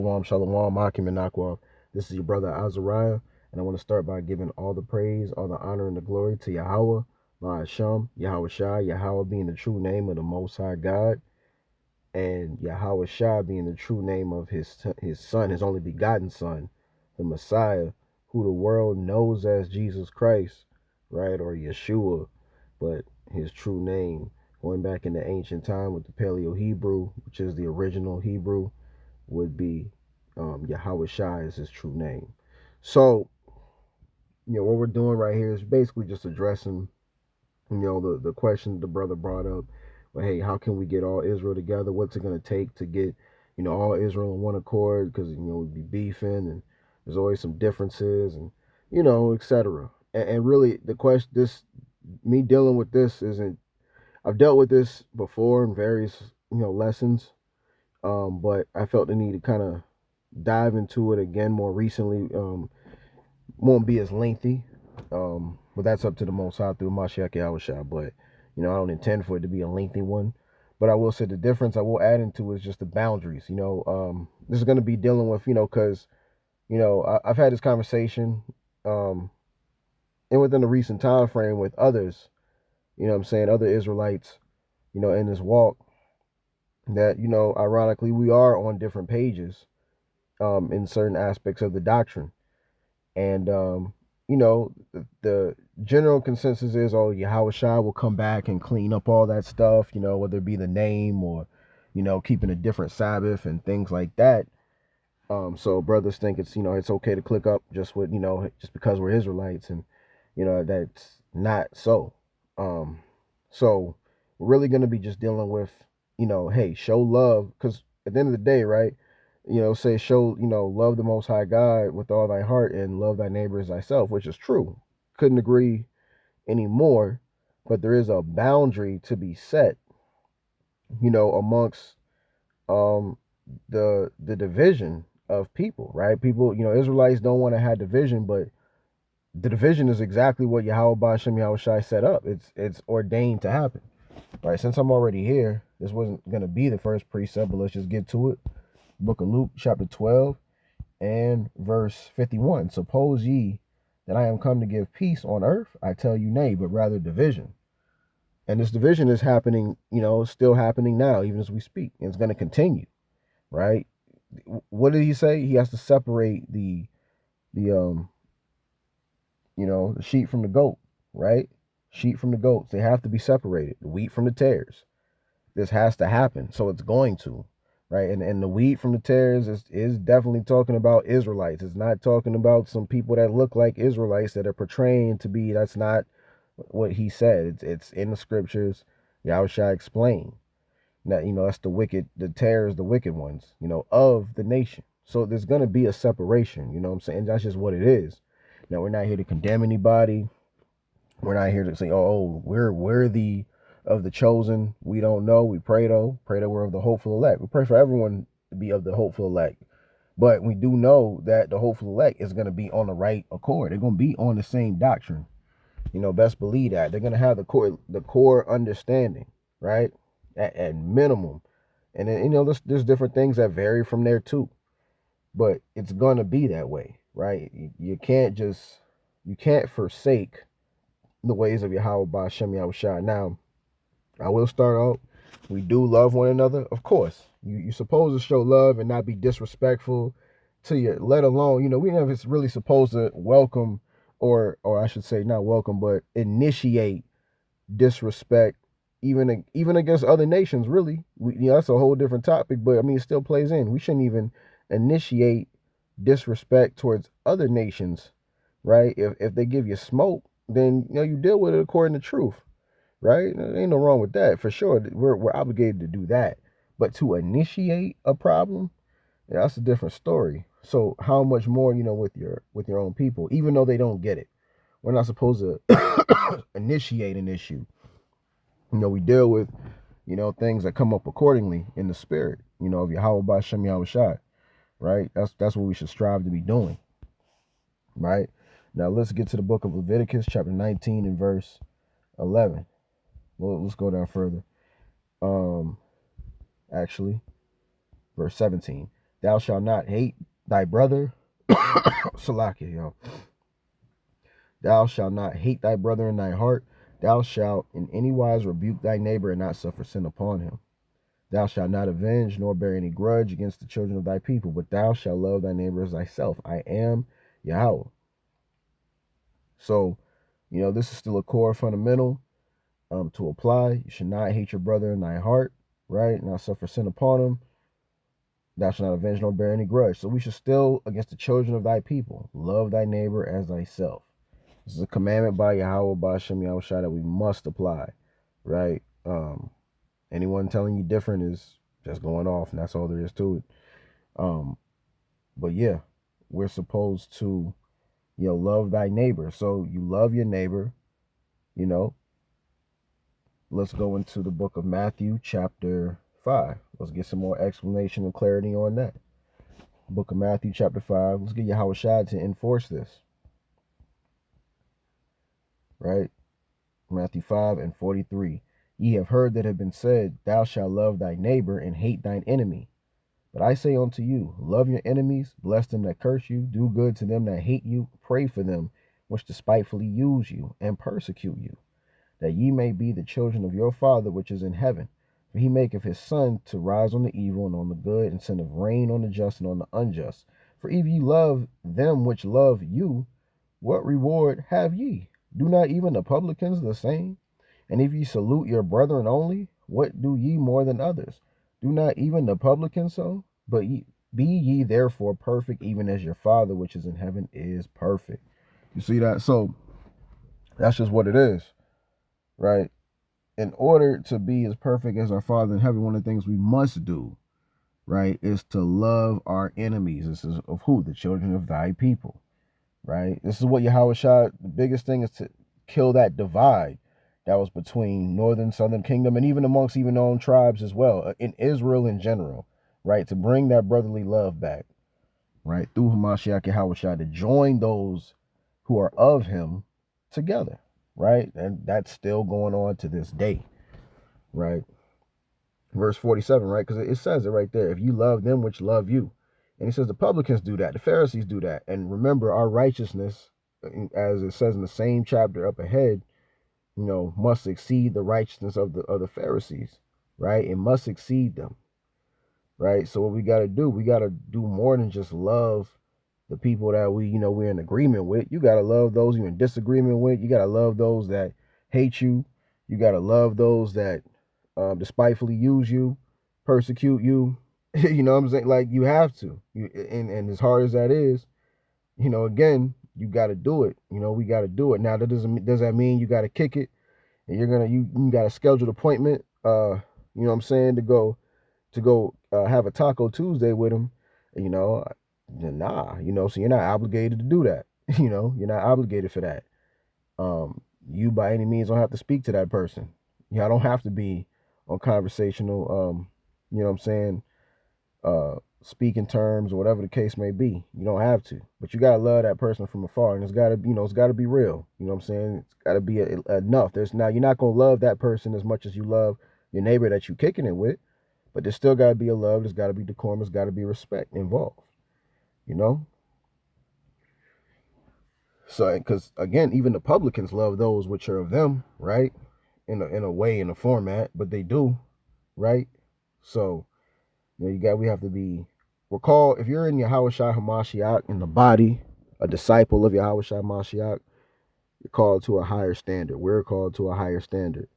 Shalom, Shalom, Akim and Akwa. This is your brother Azariah, and I want to start by giving all the praise, all the honor, and the glory to Yahweh, La'asham, Yahawashi, Yahweh being the true name of the Most High God, and Yahawashi being the true name of his son, his only begotten son, the Messiah, who the world knows as Jesus Christ, right, or Yeshua, but his true name, going back in the ancient time with the Paleo Hebrew, which is the original Hebrew, would be Yahawashi is his true name. So, what we're doing right here is basically just addressing, the question the brother brought up. But hey, how can we get all Israel together? What's it going to take to get, all Israel in one accord? Because, we'd be beefing and there's always some differences and, etc. And really the question, me dealing with this isn't, I've dealt with this before in various, lessons. But I felt the need to kind of dive into it again more recently. Won't be as lengthy, but that's up to the Most High through Mashiach Yahawashi. But I don't intend for it to be a lengthy one. But I will say the difference I will add into is just the boundaries. This is going to be dealing with, because I've had this conversation, and within the recent time frame with others. I'm saying, other Israelites, in this walk, that ironically we are on different pages, in certain aspects of the doctrine. And, the general consensus is, oh, Yahawashi will come back and clean up all that stuff, whether it be the name or, keeping a different Sabbath and things like that. So brothers think it's, it's okay to click up just with, just because we're Israelites, and, that's not so. So we're really going to be just dealing with, hey, show love, because at the end of the day, right, say show, love the Most High God with all thy heart and love thy neighbor as thyself, which is true. Couldn't agree anymore. But there is a boundary to be set, amongst the division of people, right? People, Israelites don't want to have division, but the division is exactly what Yahweh Ba'ashem Yahawashi set up. It's ordained to happen. Right, since I'm already here, this wasn't gonna be the first precept, but let's just get to it. Book of Luke, chapter 12 and verse 51. Suppose ye that I am come to give peace on earth? I tell you nay, but rather division. And this division is happening, still happening now, even as we speak. And it's going to continue, right? What did he say? He has to separate the the sheep from the goat, right? Sheep from the goats. They have to be separated. The wheat from the tares. This has to happen. So it's going to, right? And the wheat from the tares is definitely talking about Israelites. It's not talking about some people that look like Israelites that are portraying to be. That's not what he said. It's in the scriptures. Yahushua explained that, that's the wicked, the tares, the wicked ones, of the nation. So there's going to be a separation, what I'm saying? That's just what it is. Now, we're not here to condemn anybody. We're not here to say, oh, we're worthy of the chosen. We don't know. We pray, though. Pray that we're of the hopeful elect. We pray for everyone to be of the hopeful elect. But we do know that the hopeful elect is going to be on the right accord. They're going to be on the same doctrine. Best believe that. They're going to have the core understanding, right? At minimum. And then, there's different things that vary from there, too. But it's going to be that way, right? You can't forsake the ways of Yahweh Ba'ashem Yahawashi. Now, I will start out. We do love one another, of course. You're supposed to show love and not be disrespectful to you. Let alone, we never really supposed to welcome, or I should say not welcome, but initiate disrespect, even against other nations. Really, that's a whole different topic. But I mean, it still plays in. We shouldn't even initiate disrespect towards other nations, right? If they give you smoke, then you deal with it according to truth, right? There ain't no wrong with that, for sure. We're obligated to do that, but to initiate a problem, that's a different story. So how much more, with your own people, even though they don't get it, we're not supposed to initiate an issue. We deal with things that come up accordingly in the spirit, of Yahweh Ba'ashem Yahawashi, right? That's what we should strive to be doing, right? Now let's get to the book of Leviticus, chapter 19 and verse 11. Well, let's go down further. Actually, verse 17. Thou shalt not hate thy brother. Salakia, yo. Thou shalt not hate thy brother in thy heart. Thou shalt in any wise rebuke thy neighbor and not suffer sin upon him. Thou shalt not avenge nor bear any grudge against the children of thy people, but thou shalt love thy neighbor as thyself. I am Yahweh. So, this is still a core fundamental to apply. You should not hate your brother in thy heart, right? Not suffer sin upon him. Thou shalt not avenge nor bear any grudge. So we should still, against the children of thy people, love thy neighbor as thyself. This is a commandment by Yahweh, by Hashem Yahawashi, that we must apply, right? Anyone telling you different is just going off, and that's all there is to it. But yeah, we're supposed to, love thy neighbor. So you love your neighbor, Let's go into the book of Matthew, chapter 5. Let's get some more explanation and clarity on that. Book of Matthew, chapter 5. Let's get Yahawashi to enforce this. Right? Matthew 5 and 43. Ye have heard that have been said, Thou shalt love thy neighbor and hate thine enemy. But I say unto you, love your enemies, bless them that curse you, do good to them that hate you, pray for them which despitefully use you and persecute you, that ye may be the children of your Father which is in heaven. For he maketh his sun to rise on the evil and on the good, and sendeth rain on the just and on the unjust. For if ye love them which love you, what reward have ye? Do not even the publicans the same? And if ye salute your brethren only, what do ye more than others? Do not even the publicans so? But be ye therefore perfect, even as your Father which is in heaven is perfect. You see that? So that's just what it is, right? In order to be as perfect as our Father in heaven, one of the things we must do, right, is to love our enemies. This is of who? The children of thy people, right? This is what Yahawashi, the biggest thing is to kill that divide that was between northern, southern kingdom, and even amongst even known tribes as well, in Israel in general, right? To bring that brotherly love back, right? Through Hamashiach Yahawashi, to join those who are of him together, right? And that's still going on to this day, right? Verse 47, right? Because it says it right there. If you love them which love you. And he says the publicans do that. The Pharisees do that. And remember, our righteousness, as it says in the same chapter up ahead, must exceed the righteousness of the Pharisees, right? It must exceed them, right? So what we got to do, we got to do more than just love the people that we're in agreement with. You got to love those you're in disagreement with. You got to love those that hate you. You got to love those that despitefully use you, persecute you. You know what I'm saying? Like, you have to. And as hard as that is, again, you got to do it. We got to do it. Now, does that mean you got to kick it and you got a scheduled appointment? You know what I'm saying, to go have a Taco Tuesday with them? Nah. So you're not obligated to do that. You're not obligated for that. You by any means don't have to speak to that person. I don't have to be on conversational, you know what I'm saying, speaking terms or whatever the case may be. You don't have to, but you gotta love that person from afar, and it's gotta be real. You know what I'm saying? It's gotta be enough. You're not gonna love that person as much as you love your neighbor that you kicking it with, but there's still gotta be a love. There's gotta be decorum. There's gotta be respect involved. So, because again, even the publicans love those which are of them, right? In a way, in a format, but they do, right? So, we have to be, we're called, if you're in Yahawashi Hamashiach, in the body, a disciple of Yahawashi Hamashiach, you're called to a higher standard. We're called to a higher standard.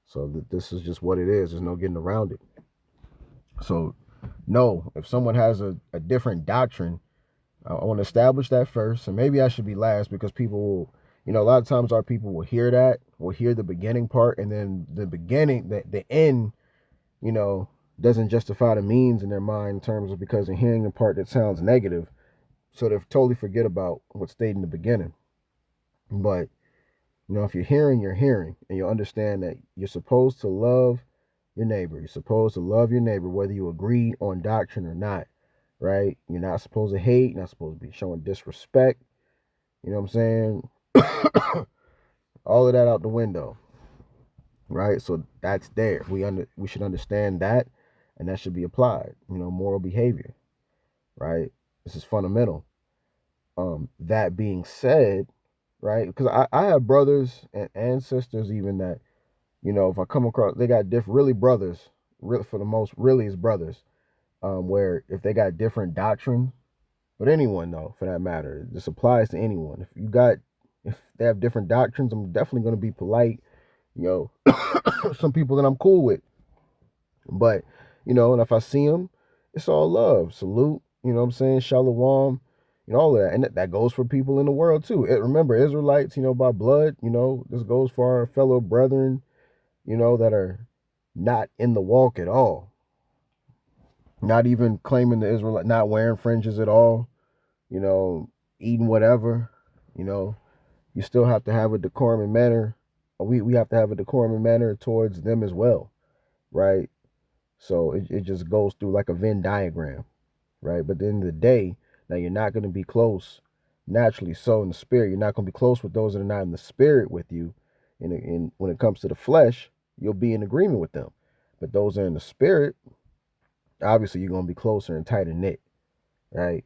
So this is just what it is. There's no getting around it. So, no, if someone has a different doctrine, I want to establish that first, and maybe I should be last, because people will, a lot of times our people will hear the beginning part, and then the beginning, the end, doesn't justify the means in their mind, in terms of, because they're hearing the part that sounds negative, so they totally forget about what's stated in the beginning. But if you're hearing, and you understand that you're supposed to love your neighbor. You're supposed to love your neighbor, whether you agree on doctrine or not, right? You're not supposed to hate. You're not supposed to be showing disrespect. You know what I'm saying? All of that out the window, right? So that's there. We should understand that, and that should be applied. Moral behavior, right? This is fundamental. That being said, right? Because I have brothers and sisters even that, if I come across, they got different, really brothers, for the most, really is brothers, where if they got different doctrine, but anyone though, for that matter, this applies to anyone. If they have different doctrines, I'm definitely going to be polite, some people that I'm cool with, but, and if I see them, it's all love, salute, what I'm saying, shalom, all of that. And that goes for people in the world too. Remember, Israelites, by blood, this goes for our fellow brethren, that are not in the walk at all, not even claiming the Israelite, not wearing fringes at all, eating whatever, you still have to have a decorum and manner. We have to have a decorum and manner towards them as well, right? So it just goes through like a Venn diagram, right? But at the end of the day, now you're not going to be close naturally. So in the spirit, you're not going to be close with those that are not in the spirit with you. And when it comes to the flesh, you'll be in agreement with them. But those that are in the spirit, obviously you're going to be closer and tighter knit, right?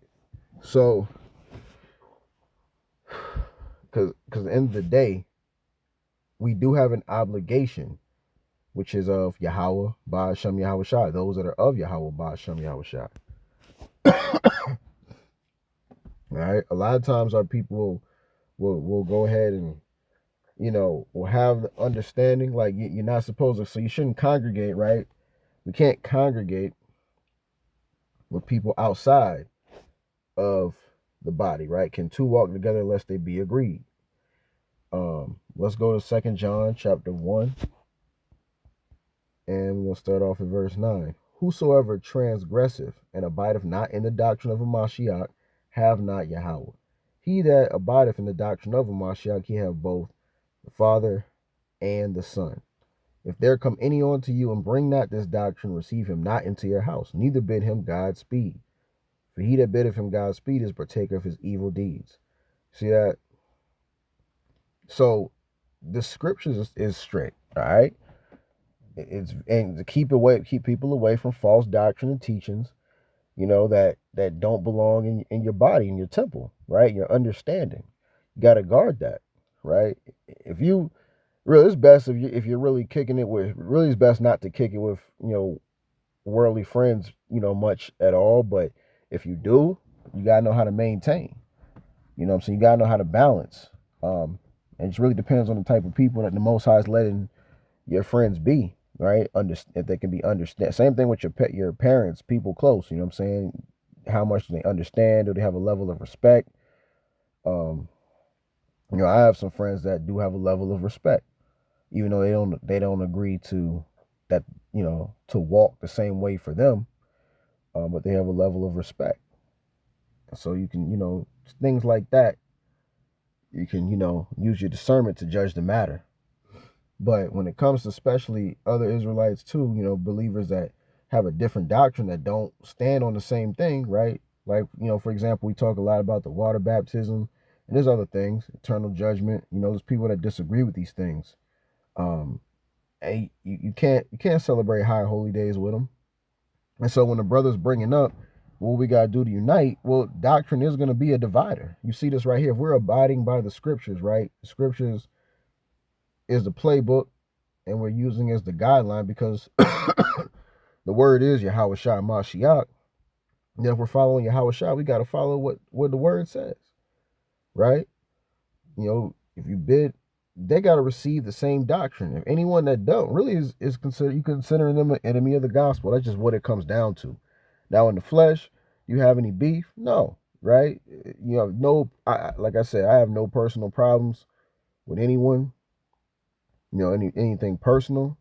So, because at the end of the day, we do have an obligation, which is of Yahweh, Ba'ashem Yahawashi, those that are of Yahweh, Ba'ashem Yahawashi. All right. A lot of times our people will go ahead and, will have the understanding like you're not supposed to, so you shouldn't congregate, right? We can't congregate with people outside of the body, right? Can two walk together unless they be agreed? Let's go to 2 John chapter 1, and we'll start off at verse 9. Whosoever transgresseth and abideth not in the doctrine of a Mashiach have not Yahweh. He that abideth in the doctrine of a Mashiach, he have both the Father and the Son. If there come any unto you and bring not this doctrine, receive him not into your house, neither bid him Godspeed. For he that biddeth him Godspeed is partaker of his evil deeds. See that? So the scriptures is strict, all right? And to keep people away from false doctrine and teachings, that don't belong in your body, in your temple, right? Your understanding. You got to guard that, right? If you really, it's best if you're really kicking it with, really it's best not to kick it with, worldly friends, much at all. But if you do, you got to know how to maintain, what I'm saying? You got to know how to balance. And it really depends on the type of people that the Most High is letting your friends be, right? If they can be understand. Same thing with your parents, people close. You know what I'm saying? How much do they understand? Do they have a level of respect? Um, I have some friends that do have a level of respect, even though they don't agree to that, to walk the same way for them, but they have a level of respect. So you can, things like that. You can, use your discernment to judge the matter. But when it comes to especially other Israelites too, believers that have a different doctrine that don't stand on the same thing, right? Like, for example, we talk a lot about the water baptism and there's other things, eternal judgment. There's people that disagree with these things. And you can't celebrate high holy days with them. And so when the brother's bringing up what we got to do to unite, well, doctrine is going to be a divider. You see this right here. If we're abiding by the scriptures, right? The scriptures is the playbook and we're using as the guideline because the word is Yahawashi Mashiach. And if we're following Yahawashi, we got to follow what the word says, right? If you bid, they got to receive the same doctrine. If anyone that don't, really is considering them an enemy of the gospel. That's just what it comes down to. Now in the flesh, you have any beef? No, right? You have no, like I said, I have no personal problems with anyone. Anything personal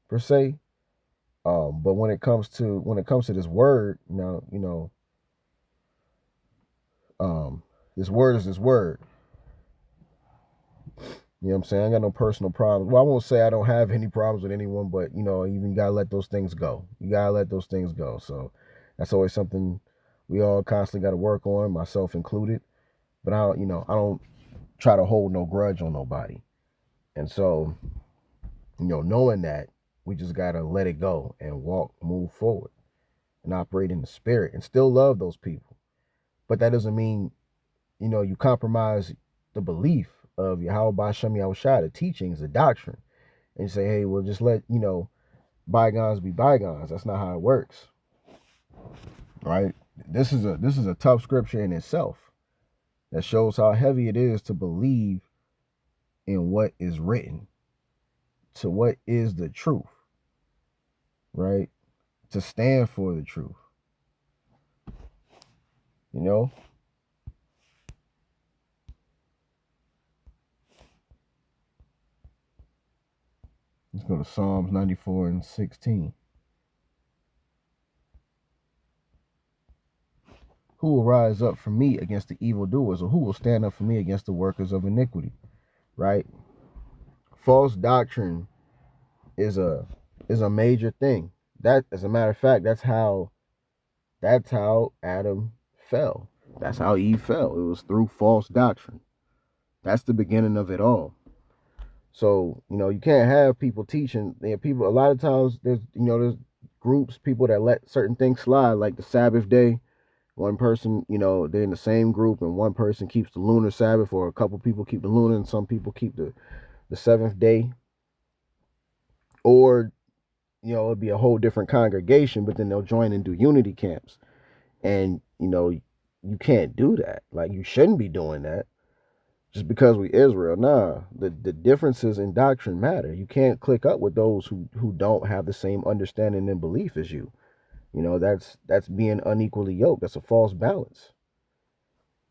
per se. But when it comes to this word, this word is this word. You know what I'm saying? I got no personal problems. Well, I won't say I don't have any problems with anyone, but you gotta let those things go. You gotta let those things go. So that's always something we all constantly got to work on, myself included. But I don't try to hold no grudge on nobody. And so, knowing that, we just gotta let it go and move forward. and operate in the spirit and still love those people. But that doesn't mean, you compromise the belief of Yahawashi, the teachings, the doctrine, and you say, hey, well, just let, bygones be bygones. That's not how it works, right? This is a tough scripture in itself that shows how heavy it is to believe in what is written, to what is the truth, right? To stand for the truth, you know? Let's go to Psalms 94 and 16. Who will rise up for me against the evildoers, or who will stand up for me against the workers of iniquity, right? False doctrine is a major thing. That, as a matter of fact, that's how Adam fell. That's how Eve fell. It was through false doctrine. That's the beginning of it all. So, you can't have people teaching. People, a lot of times there's groups, people that let certain things slide, like the Sabbath day. One person, they're in the same group, and one person keeps the lunar Sabbath, or a couple people keep the lunar, and some people keep the seventh day. Or, it'd be a whole different congregation, but then they'll join and do unity camps. And, you can't do that. Like, you shouldn't be doing that just because we Israel. Nah, the differences in doctrine matter. You can't click up with those who don't have the same understanding and belief as you. That's being unequally yoked. That's a false balance,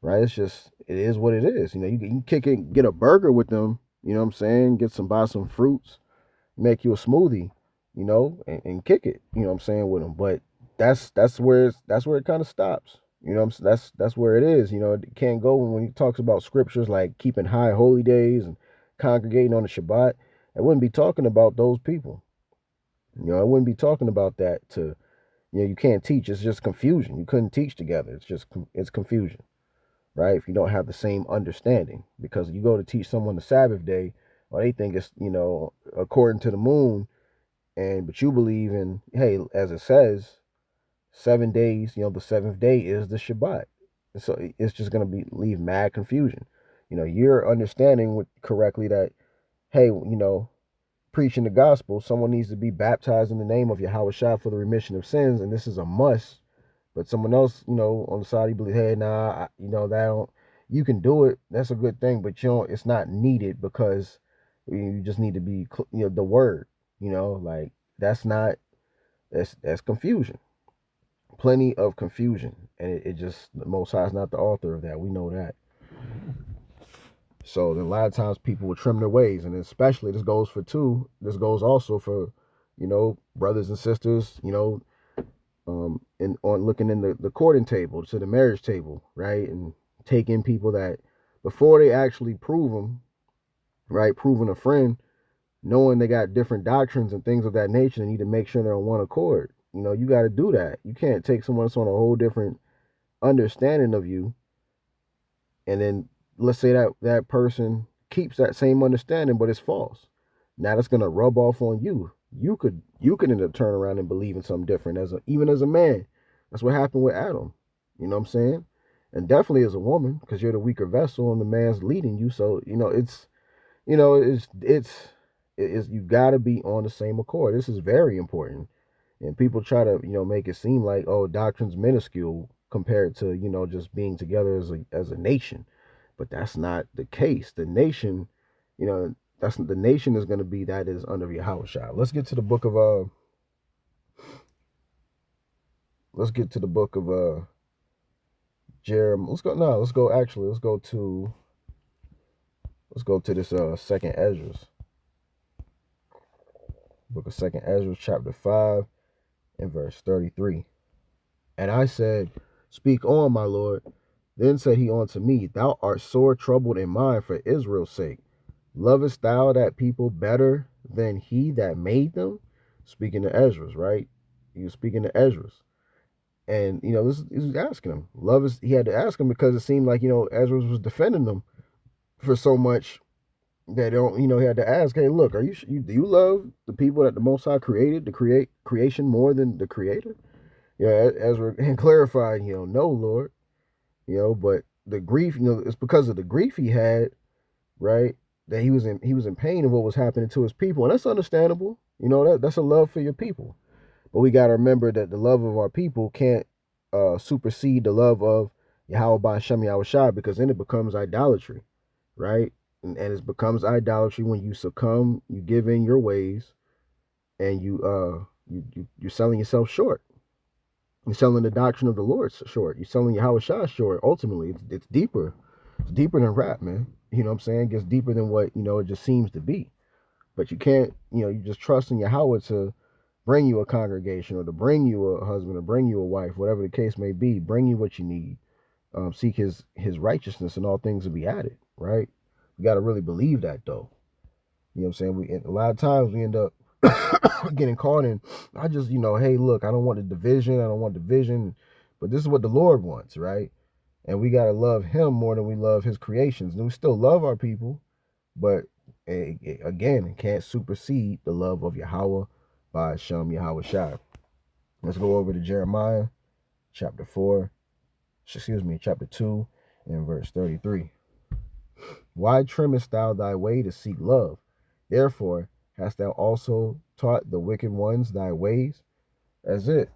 right? It is what it is. You can kick it, get a burger with them. You know what I'm saying? Buy some fruits, make you a smoothie, and kick it. You know what I'm saying, with them. But that's where it kind of stops. That's where it is. It can't go when he talks about scriptures like keeping high holy days and congregating on the Shabbat. It wouldn't be talking about those people. I wouldn't be talking about that. You can't teach. It's just confusion. You couldn't teach together. It's confusion, right? If you don't have the same understanding, because you go to teach someone the Sabbath day, or they think it's according to the moon, but you believe in, hey, as it says, 7 days, the seventh day is the Shabbat. So it's just going to leave mad confusion. You're understanding correctly that, hey, preaching the gospel, someone needs to be baptized in the name of Yahawashi for the remission of sins, and this is a must. But someone else, on the side, you believe, hey, nah, that don't, you can do it. That's a good thing, but it's not needed, because you just need to be, the word, like that's confusion. Plenty of confusion, and it just, the Most High is not the author of that. We know that. So a lot of times people will trim their ways, and especially this goes also for, brothers and sisters, and on looking in the courting table to the marriage table, right, and taking people that before they actually prove them, right, proving a friend, knowing they got different doctrines and things of that nature, they need to make sure they're on one accord. You got to do that. You can't take someone that's on a whole different understanding of you, and then let's say that person keeps that same understanding, but it's false. Now that's gonna rub off on you. You could end up turning around and believe in something different, even as a man. That's what happened with Adam. You know what I'm saying? And definitely as a woman, because you're the weaker vessel and the man's leading you. So it's you got to be on the same accord. This is very important. And people try to, make it seem like, oh, doctrine's minuscule compared to, just being together as a nation. But that's not the case. The nation, that's the nation is going to be that is under Yahawashi. Let's get to the book of Jeremiah. Let's go to this second Ezra. Book of second Ezra, chapter 5 and verse 33. And I said, speak on, my Lord. Then said he unto me, thou art sore troubled in mind for Israel's sake. Lovest thou that people better than he that made them? Speaking to Ezra, right? He was speaking to Ezra. And, this he was asking him. He had to ask him because it seemed like, Ezra was defending them for so much that he had to ask, hey, look, do you love the people that the Most High created, creation more than the Creator? Yeah, as we're clarifying, no, Lord, but the grief, it's because of the grief he had, right? That he was in pain of what was happening to his people, and that's understandable. That's a love for your people. But we got to remember that the love of our people can't supersede the love of Yahweh by Shem Yahawashi, because then it becomes idolatry, right? And it becomes idolatry when you succumb, you give in your ways, and you're selling yourself short. You're selling the doctrine of the Lord short. You're selling Yahawashi short. Ultimately, it's deeper. It's deeper than rap, man. You know what I'm saying? It gets deeper than what it just seems to be. But you can't, you just trust in Yahweh to bring you a congregation, or to bring you a husband, or bring you a wife, whatever the case may be, bring you what you need. Seek his righteousness, and all things will be added, right? We got to really believe that, though. You know what I'm saying? A lot of times we end up getting caught in, I just, hey, look, I don't want the division. I don't want division. But this is what the Lord wants, right? And we got to love him more than we love his creations. And we still love our people, but again, it can't supersede the love of Yahweh by Shem Yahawashi. Let's go over to Jeremiah chapter 2 and verse 33. Why trimmest thou thy way to seek love? Therefore hast thou also taught the wicked ones thy ways. That's it.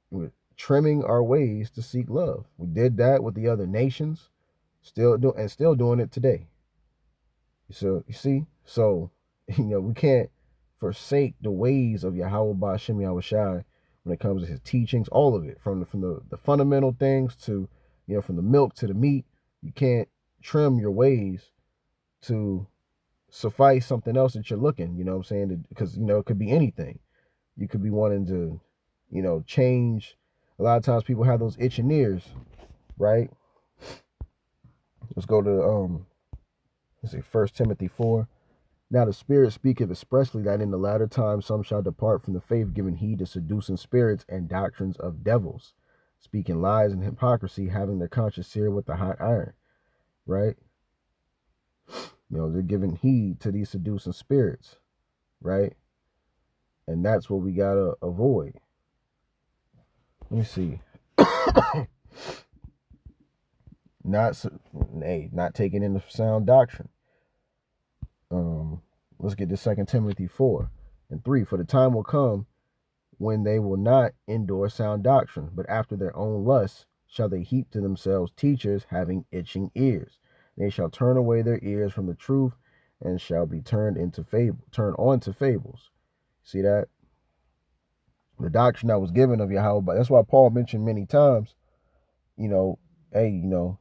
We're trimming our ways to seek love. We did that with the other nations, still doing it today. So you see, we can't forsake the ways of Yahweh Ba'Shem Yahawashi when it comes to his teachings, all of it, from the fundamental things to, from the milk to the meat. You can't trim your ways to suffice something else that you're looking, what I'm saying? Because, it could be anything. You could be wanting to, change. A lot of times people have those itching ears, right? Let's go to, let's see, 1 Timothy 4. Now the Spirit speaketh expressly that in the latter time some shall depart from the faith, giving heed to seducing spirits and doctrines of devils, speaking lies and hypocrisy, having their conscience seared with the hot iron, right? They're giving heed to these seducing spirits, right? And that's what we got to avoid. Let me see. Not taking in the sound doctrine. Let's get to 2 Timothy 4 and 3. For the time will come when they will not endure sound doctrine, but after their own lusts shall they heap to themselves teachers having itching ears. They shall turn away their ears from the truth, and shall be turned on to fables. See that? The doctrine that was given of Yahweh, but that's why Paul mentioned many times, he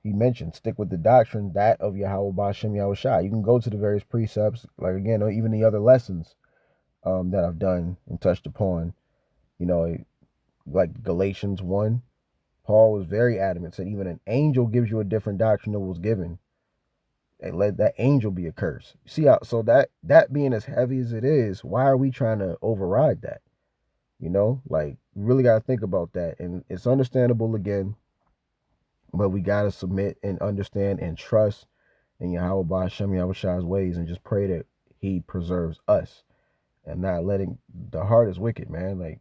mentioned stick with the doctrine that of Yahweh Ba'Shem Yahawashi. You can go to the various precepts, like again, or even the other lessons that I've done and touched upon, like Galatians 1. Paul was very adamant, said even an angel gives you a different doctrine than was given, and let that angel be a curse. See how, so that being as heavy as it is, why are we trying to override that? Like, we really got to think about that. And it's understandable again, but we got to submit and understand and trust in Yahweh Ba'Shem Yahawashi's ways, and just pray that he preserves us, and not letting, the heart is wicked, man. Like,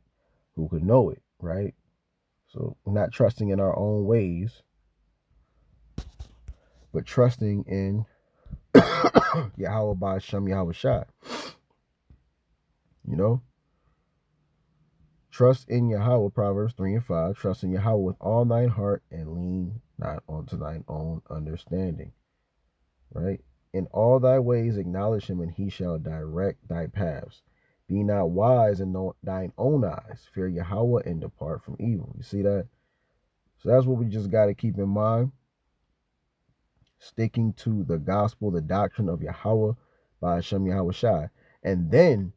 who could know it, right? So not trusting in our own ways, but trusting in Yahweh Ba'Shem Yahawashi. Trust in Yahweh, Proverbs 3 and 5. Trust in Yahweh with all thine heart, and lean not unto thine own understanding. Right? In all thy ways acknowledge him, and he shall direct thy paths. Be not wise in thine own eyes. Fear Yahweh and depart from evil. You see that? So that's what we just got to keep in mind. Sticking to the gospel, the doctrine of Yahweh by Hashem Yahawashi. And then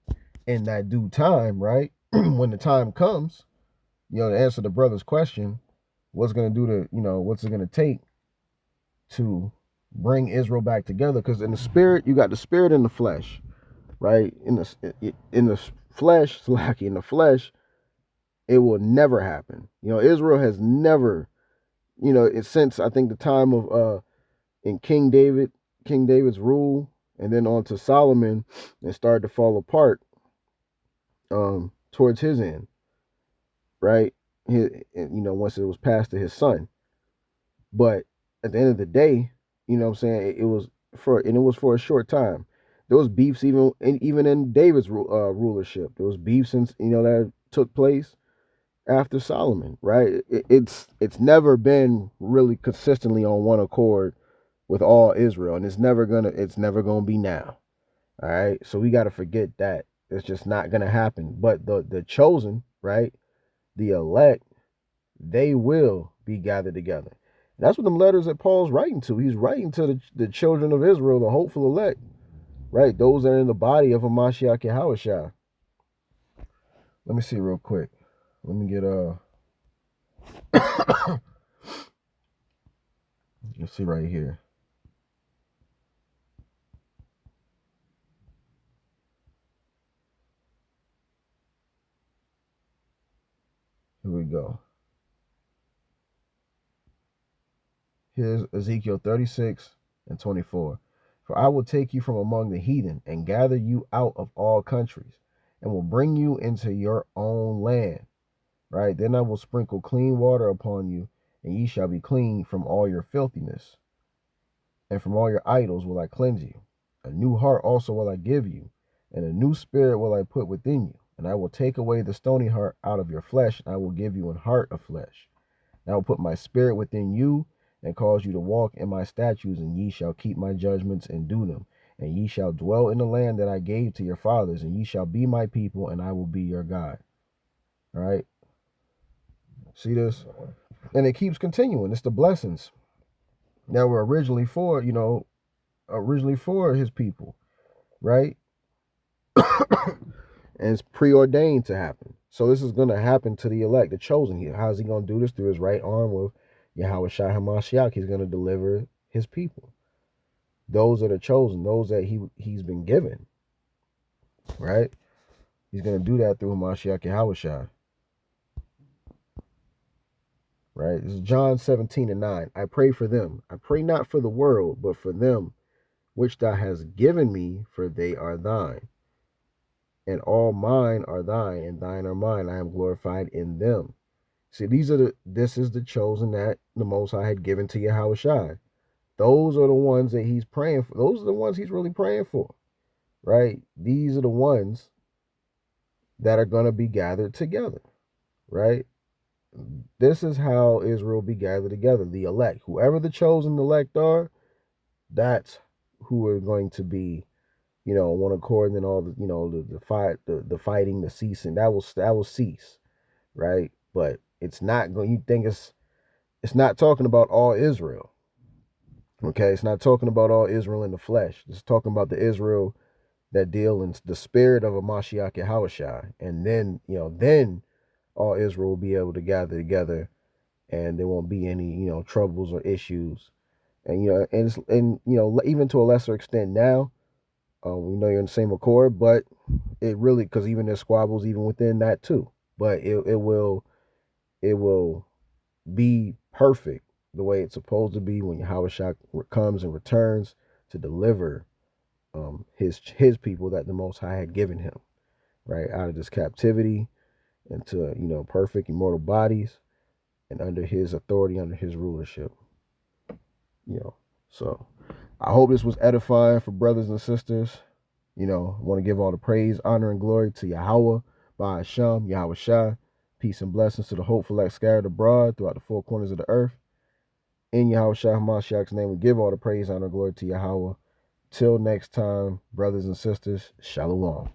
in that due time, right, when the time comes, to answer the brother's question, what's going to do to, what's it going to take to bring Israel back together? Because in the spirit, you got the spirit and the flesh, right? In the flesh, in the flesh, it will never happen. Israel has never, since I think the time of in King David's rule, and then on to Solomon, and started to fall apart towards his end, right? once it was passed to his son. But at the end of the day, what I'm saying, it was for a short time. There was beefs even in David's rulership. There was beefs since that took place after Solomon, right? It's never been really consistently on one accord with all Israel, and it's never gonna be now. All right, so we got to forget that it's just not gonna happen. But the chosen, right, the elect, they will be gathered together. And that's what them letters that Paul's writing to. He's writing to the children of Israel, the hopeful elect, right? Those that are in the body of Hamashiach Yahawashi. Let me see real quick. Let me get let's see right here. Here we go. Here's Ezekiel 36 and 24. For I will take you from among the heathen and gather you out of all countries and will bring you into your own land. Right? Then I will sprinkle clean water upon you, and ye shall be clean from all your filthiness. And from all your idols will I cleanse you. A new heart also will I give you, and a new spirit will I put within you. And I will take away the stony heart out of your flesh, and I will give you an heart of flesh. And I will put my spirit within you, and cause you to walk in my statutes, and ye shall keep my judgments and do them. And ye shall dwell in the land that I gave to your fathers, and ye shall be my people, and I will be your God. All right? See this? And it keeps continuing. It's the blessings that were originally for his people, right? And it's preordained to happen. So this is going to happen to the elect, the chosen here. How's he going to do this? Through his right arm with Yahawashi Hamashiach. He's going to deliver his people. Those are the chosen, those that he's been given, right? He's going to do that through Hamashiach Yahawashi. Right? This is John 17 and 9. I pray for them. I pray not for the world, but for them which thou hast given me, for they are thine. And all mine are thine, and thine are mine. I am glorified in them. See, this is the chosen that the Most High had given to Yahawashi. Those are the ones that he's praying for. Those are the ones he's really praying for, right? These are the ones that are going to be gathered together, right? This is how Israel be gathered together. The elect, whoever the chosen elect are, that's who are going to be, one accord, and then all the fight, the fighting, the ceasing, that will cease, right? But it's not going. You think it's not talking about all Israel, okay? It's not talking about all Israel in the flesh. It's talking about the Israel that deal in the spirit of a Mashiach Yahawashi, and then all Israel will be able to gather together, and there won't be any troubles or issues, and even to a lesser extent now. We know you're in the same accord, but it really, because even there's squabbles even within that too. But it will be perfect the way it's supposed to be when Yahawashi comes and returns to deliver his people that the Most High had given him, right, out of this captivity into perfect immortal bodies and under his authority, under his rulership. So I hope this was edifying for brothers and sisters. I want to give all the praise, honor, and glory to Yahweh, by Hashem, Yahawashi. Peace and blessings to the hopeful that scattered abroad throughout the four corners of the earth. In Yahawashi Hamashiach's name, we give all the praise, honor, and glory to Yahweh. Till next time, brothers and sisters, Shalom.